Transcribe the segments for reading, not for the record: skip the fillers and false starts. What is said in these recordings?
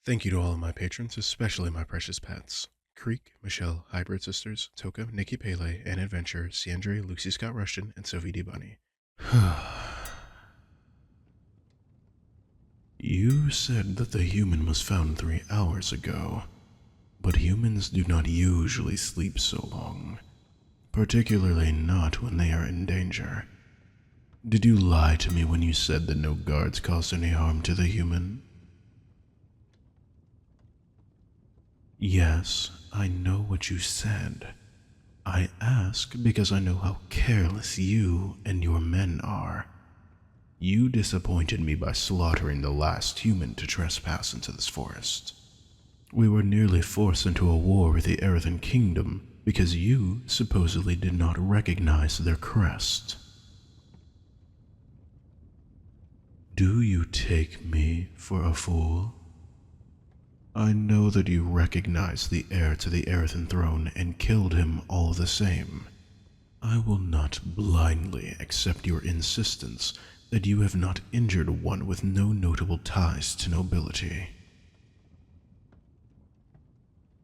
Thank you to all of my patrons, especially my precious pets. Creek, Michelle, Hybrid Sisters, Toka, Nikki Pele, Ann Adventure, Ciandre, Lucy Scott Rushton, and Sophie D. Bunny. You said that the human was found 3 hours ago, but humans do not usually sleep so long, particularly not when they are in danger. Did you lie to me when you said that no guards caused any harm to the human? Yes, I know what you said. I ask because I know how careless you and your men are. You disappointed me by slaughtering the last human to trespass into this forest. We were nearly forced into a war with the Earthen Kingdom because you supposedly did not recognize their crest. Do you take me for a fool? I know that you recognized the heir to the Earthen Throne and killed him all the same. I will not blindly accept your insistence that you have not injured one with no notable ties to nobility.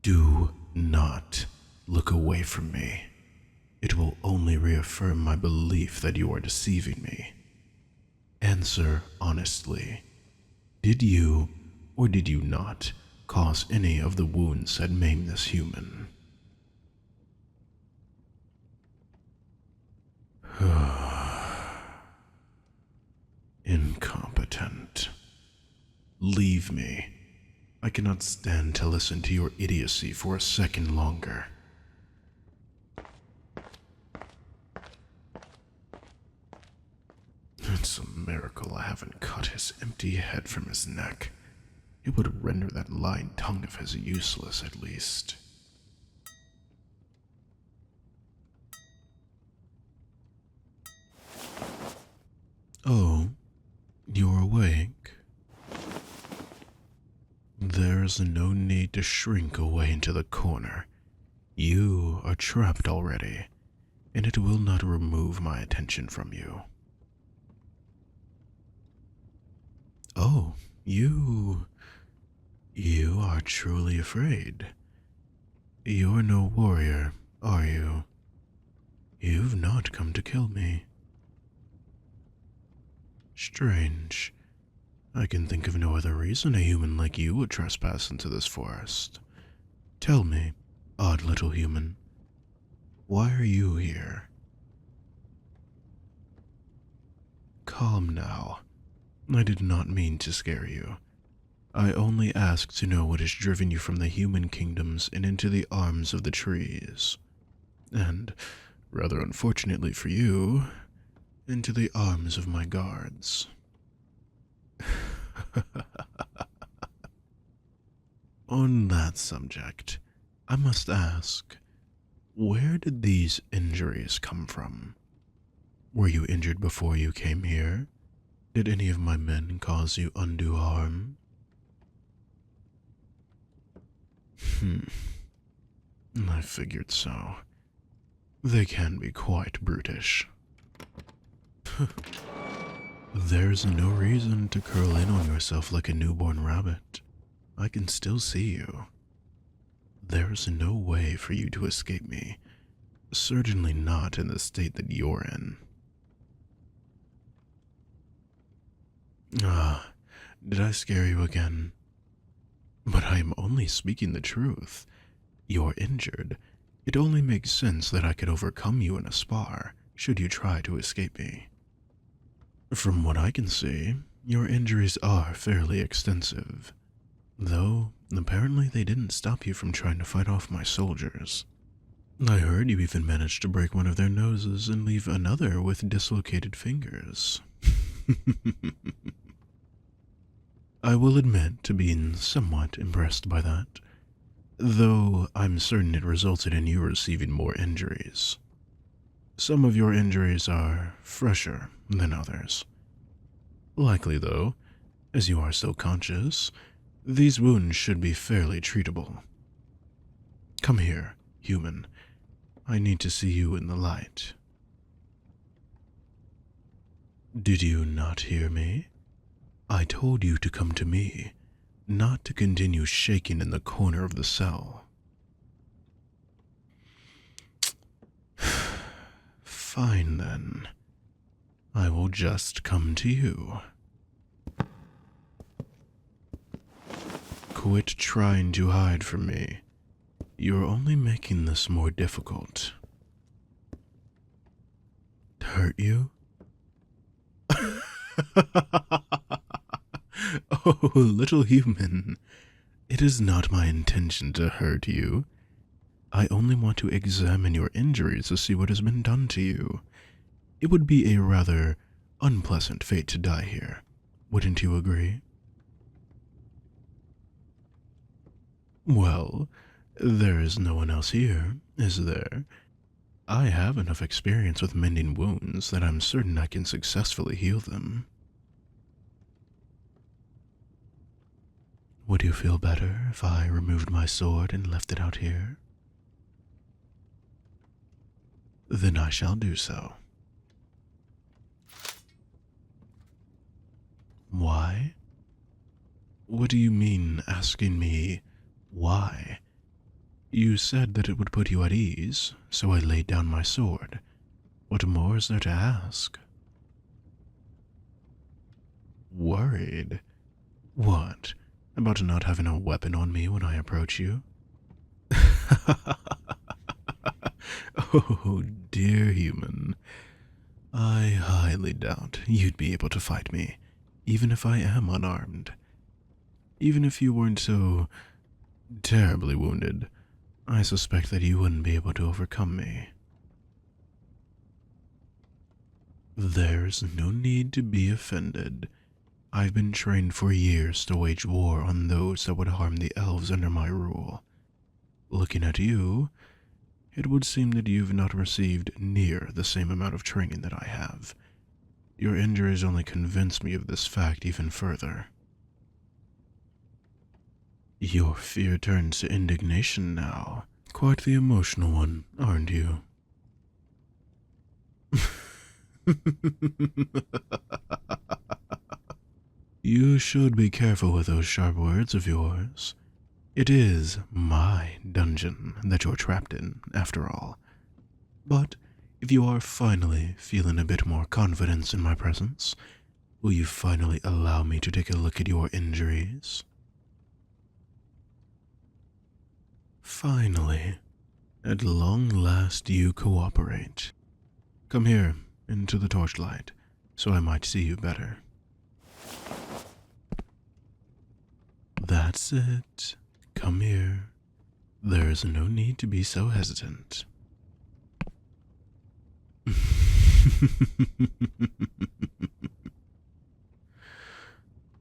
Do not look away from me. It will only reaffirm my belief that you are deceiving me. Answer honestly. Did you, or did you not, cause any of the wounds that maimed this human? Incompetent. Leave me. I cannot stand to listen to your idiocy for a second longer. It's a miracle I haven't cut his empty head from his neck. It would render that lying tongue of his useless, at least. Oh, you're awake? There's no need to shrink away into the corner. You are trapped already, and it will not remove my attention from you. Oh, you are truly afraid. You're no warrior, are you? You've not come to kill me. Strange. I can think of no other reason a human like you would trespass into this forest. Tell me, odd little human, why are you here? Calm now. I did not mean to scare you. I only asked to know what has driven you from the human kingdoms and into the arms of the trees. And, rather unfortunately for you, into the arms of my guards. On that subject, I must ask, where did these injuries come from? Were you injured before you came here? Did any of my men cause you undue harm? I figured so. They can be quite brutish. There's no reason to curl in on yourself like a newborn rabbit. I can still see you. There's no way for you to escape me. Certainly not in the state that you're in. Did I scare you again? But I am only speaking the truth. You're injured. It only makes sense that I could overcome you in a spar, should you try to escape me. From what I can see, your injuries are fairly extensive. Though, apparently they didn't stop you from trying to fight off my soldiers. I heard you even managed to break one of their noses and leave another with dislocated fingers. I will admit to being somewhat impressed by that, though I'm certain it resulted in you receiving more injuries. Some of your injuries are fresher than others. Likely, though, as you are still conscious, these wounds should be fairly treatable. Come here, human. I need to see you in the light. Did you not hear me? I told you to come to me, not to continue shaking in the corner of the cell. Fine then. I will just come to you. Quit trying to hide from me. You're only making this more difficult. Hurt you? Oh, little human. It is not my intention to hurt you. I only want to examine your injuries to see what has been done to you. It would be a rather unpleasant fate to die here. Wouldn't you agree? Well, there is no one else here, is there? I have enough experience with mending wounds that I'm certain I can successfully heal them. Would you feel better if I removed my sword and left it out here? Then I shall do so. Why? What do you mean asking me why? You said that it would put you at ease, so I laid down my sword. What more is there to ask? Worried? What? About not having a weapon on me when I approach you? Oh, dear human. I highly doubt you'd be able to fight me, even if I am unarmed. Even if you weren't so terribly wounded, I suspect that you wouldn't be able to overcome me. There's no need to be offended. I've been trained for years to wage war on those that would harm the elves under my rule. Looking at you, it would seem that you've not received near the same amount of training that I have. Your injuries only convince me of this fact even further. Your fear turns to indignation now. Quite the emotional one, aren't you? You should be careful with those sharp words of yours. It is my dungeon that you're trapped in, after all. But if you are finally feeling a bit more confidence in my presence, will you finally allow me to take a look at your injuries? Finally, at long last you cooperate. Come here, into the torchlight, so I might see you better. That's it. Come here. There is no need to be so hesitant.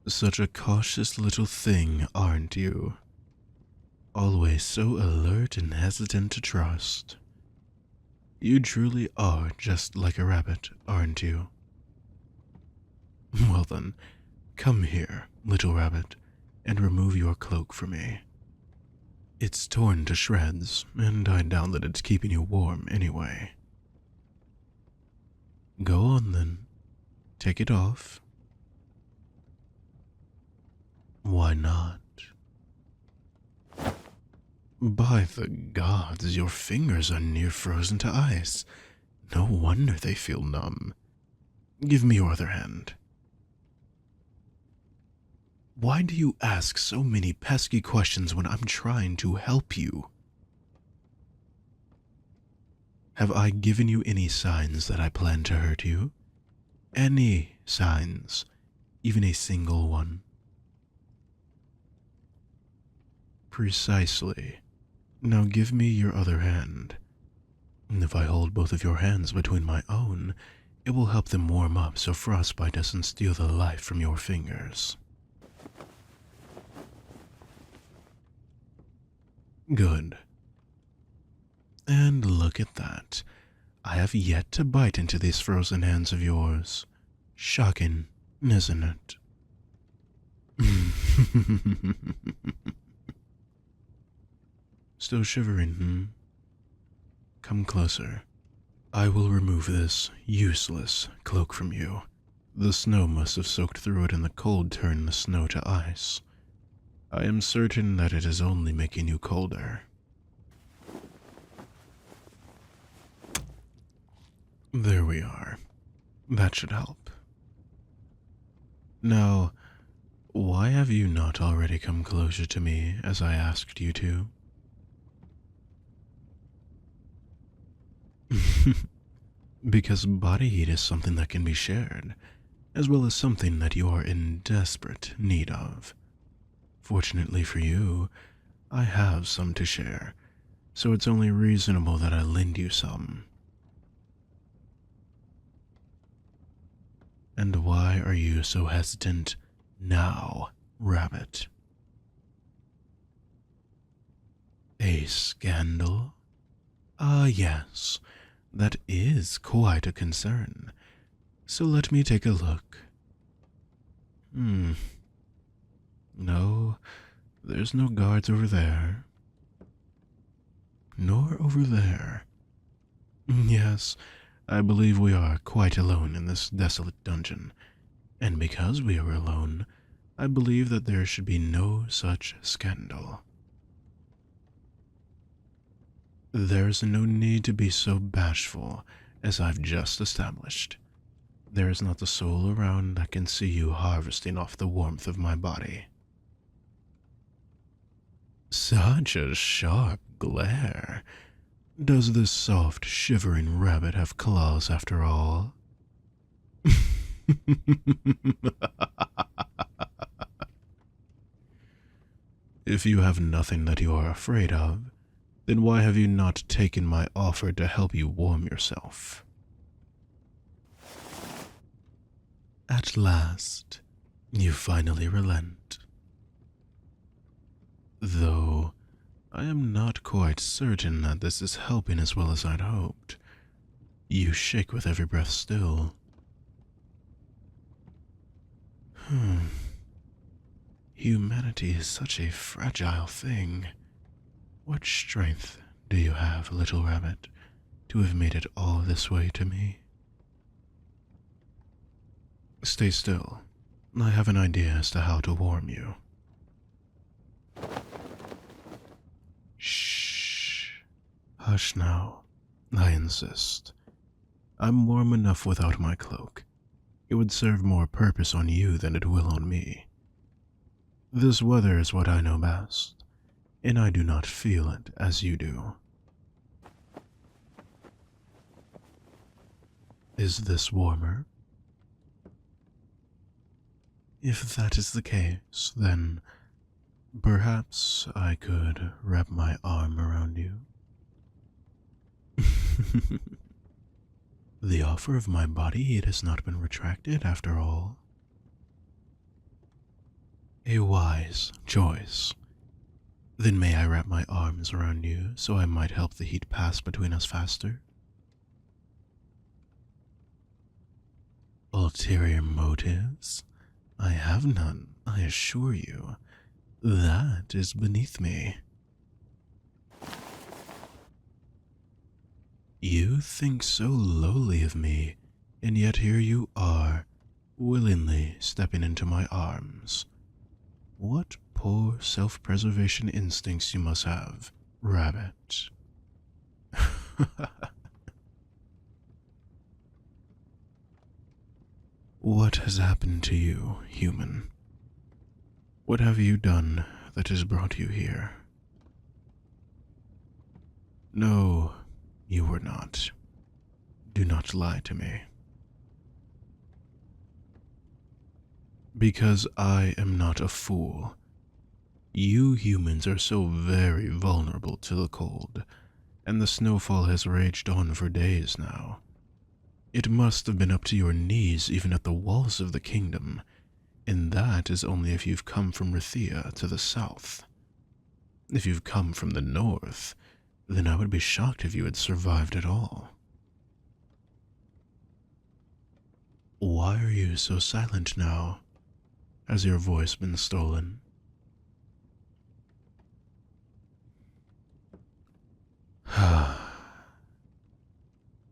Such a cautious little thing, aren't you? Always so alert and hesitant to trust. You truly are just like a rabbit, aren't you? Well then, come here, little rabbit, and remove your cloak for me. It's torn to shreds, and I doubt that it's keeping you warm anyway. Go on then. Take it off. Why not? By the gods, your fingers are near frozen to ice. No wonder they feel numb. Give me your other hand. Why do you ask so many pesky questions when I'm trying to help you? Have I given you any signs that I plan to hurt you? Any signs, even a single one? Precisely. Now give me your other hand. And if I hold both of your hands between my own, it will help them warm up so frostbite doesn't steal the life from your fingers. Good. And look at that. I have yet to bite into these frozen hands of yours. Shocking, isn't it? Still shivering, hmm? Come closer. I will remove this useless cloak from you. The snow must have soaked through it and the cold turned the snow to ice. I am certain that it is only making you colder. There we are. That should help. Now, why have you not already come closer to me as I asked you to? Because body heat is something that can be shared, as well as something that you are in desperate need of. Fortunately for you, I have some to share, so it's only reasonable that I lend you some. And why are you so hesitant now, Rabbit? A scandal? Ah, yes, that is quite a concern. So let me take a look. No, there's no guards over there. Nor over there. Yes, I believe we are quite alone in this desolate dungeon. And because we are alone, I believe that there should be no such scandal. There's no need to be so bashful, as I've just established. There is not a soul around that can see you harvesting off the warmth of my body. Such a sharp glare. Does this soft, shivering rabbit have claws after all? If you have nothing that you are afraid of, then why have you not taken my offer to help you warm yourself? At last, you finally relent. Though, I am not quite certain that this is helping as well as I'd hoped. You shake with every breath still. Humanity is such a fragile thing. What strength do you have, little rabbit, to have made it all this way to me? Stay still. I have an idea as to how to warm you. Shh. Hush now. I insist. I'm warm enough without my cloak. It would serve more purpose on you than it will on me. This weather is what I know best, and I do not feel it as you do. Is this warmer? If that is the case, then perhaps I could wrap my arm around you. The offer of my body heat has not been retracted after all. A wise choice. Then may I wrap my arms around you so I might help the heat pass between us faster? Ulterior motives? I have none, I assure you. That is beneath me. You think so lowly of me, and yet here you are, willingly stepping into my arms. What poor self-preservation instincts you must have, rabbit. What has happened to you, human? What have you done that has brought you here? No, you were not. Do not lie to me. Because I am not a fool. You humans are so very vulnerable to the cold, and the snowfall has raged on for days now. It must have been up to your knees even at the walls of the kingdom, and that is only if you've come from Rithia to the south. If you've come from the north, then I would be shocked if you had survived at all. Why are you so silent now? Has your voice been stolen?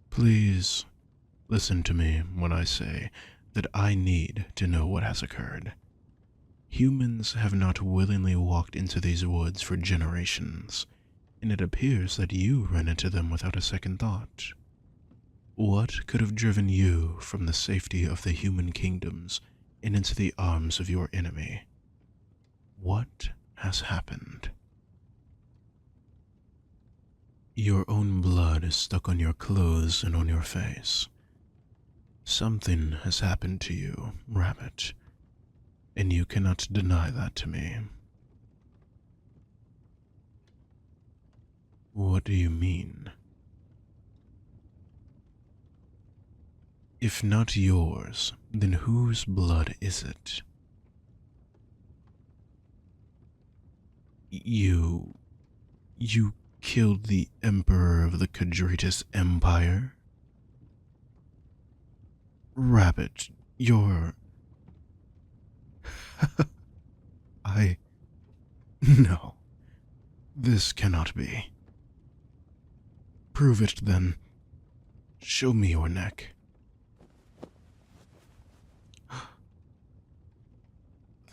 Please, listen to me when I say that I need to know what has occurred. Humans have not willingly walked into these woods for generations, and it appears that you ran into them without a second thought. What could have driven you from the safety of the human kingdoms and into the arms of your enemy? What has happened? Your own blood is stuck on your clothes and on your face. Something has happened to you, Rabbit, and you cannot deny that to me. What do you mean? If not yours, then whose blood is it? You killed the Emperor of the Kadritus Empire? Rabbit, you're... No. This cannot be. Prove it, then. Show me your neck.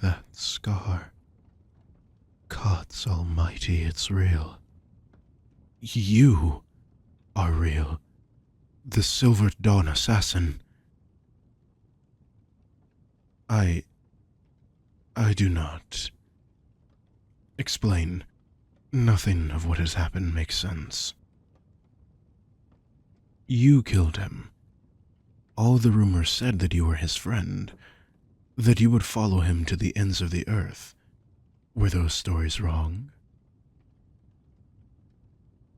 That scar. Gods almighty, it's real. You are real. The Silver Dawn assassin. I do not. Explain. Nothing of what has happened makes sense. You killed him. All the rumors said that you were his friend, that you would follow him to the ends of the earth. Were those stories wrong?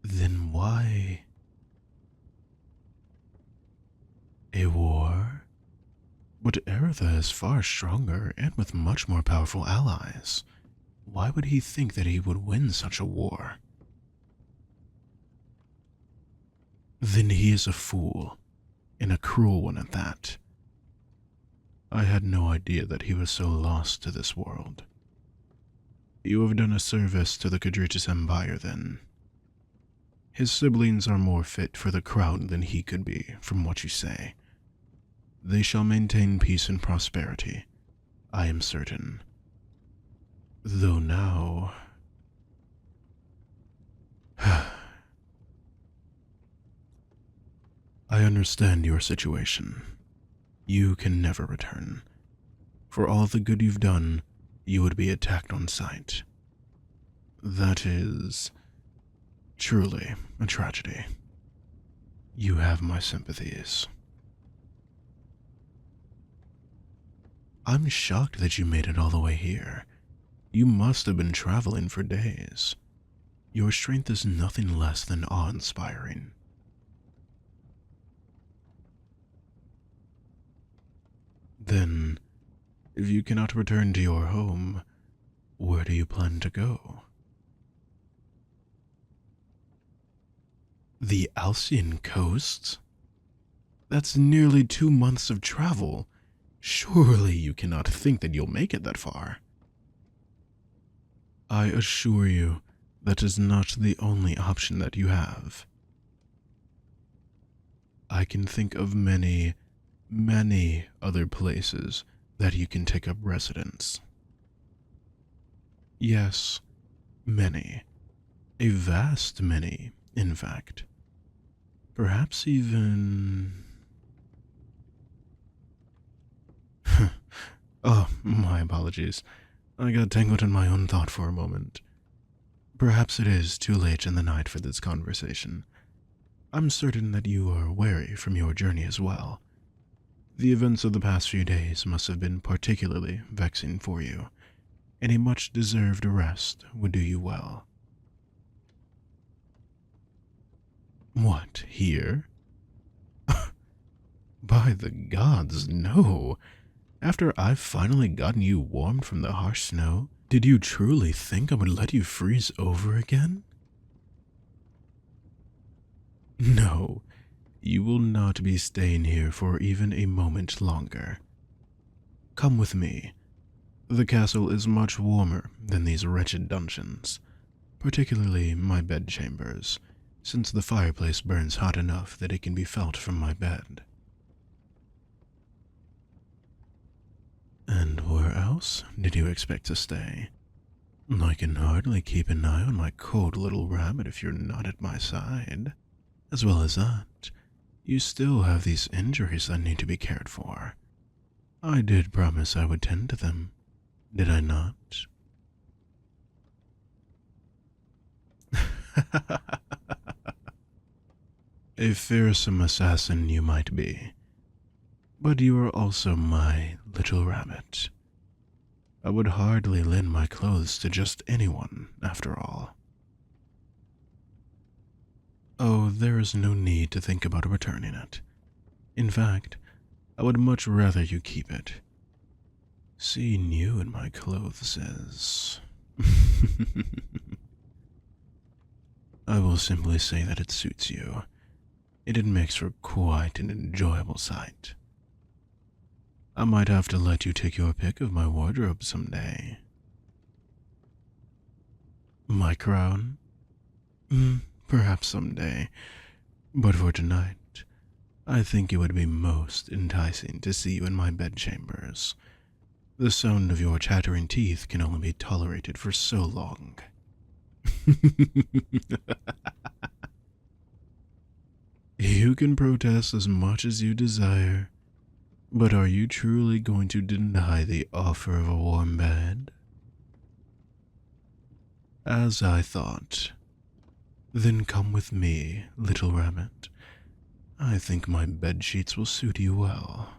Then why? A war? But Eretha is far stronger and with much more powerful allies. Why would he think that he would win such a war? Then he is a fool, and a cruel one at that. I had no idea that he was so lost to this world. You have done a service to the Kadritus Empire, then. His siblings are more fit for the crown than he could be, from what you say. They shall maintain peace and prosperity, I am certain. Though now... I understand your situation. You can never return. For all the good you've done, you would be attacked on sight. That is truly a tragedy. You have my sympathies. I'm shocked that you made it all the way here. You must have been traveling for days. Your strength is nothing less than awe-inspiring. Then, if you cannot return to your home, where do you plan to go? The Alcyon coasts? That's nearly 2 months of travel. Surely you cannot think that you'll make it that far. I assure you, that is not the only option that you have. I can think of many other places that you can take up residence. Yes, many. A vast many, in fact. Perhaps even... Oh, my apologies. I got tangled in my own thought for a moment. Perhaps it is too late in the night for this conversation. I'm certain that you are weary from your journey as well. The events of the past few days must have been particularly vexing for you, and a much-deserved rest would do you well. What, here? By the gods, no. After I've finally gotten you warmed from the harsh snow, did you truly think I would let you freeze over again? No, you will not be staying here for even a moment longer. Come with me. The castle is much warmer than these wretched dungeons, particularly my bedchambers, since the fireplace burns hot enough that it can be felt from my bed. And where else did you expect to stay? I can hardly keep an eye on my cold little rabbit if you're not at my side. As well as that, you still have these injuries that need to be cared for. I did promise I would tend to them, did I not? A fearsome assassin you might be, but you are also my little rabbit. I would hardly lend my clothes to just anyone, after all. Oh, there is no need to think about returning it. In fact, I would much rather you keep it. Seeing you in my clothes is... I will simply say that it suits you. It makes for quite an enjoyable sight. I might have to let you take your pick of my wardrobe someday. My crown? Perhaps someday. But for tonight, I think it would be most enticing to see you in my bedchambers. The sound of your chattering teeth can only be tolerated for so long. You can protest as much as you desire, but are you truly going to deny the offer of a warm bed? As I thought. Then come with me, little rabbit. I think my bed sheets will suit you well.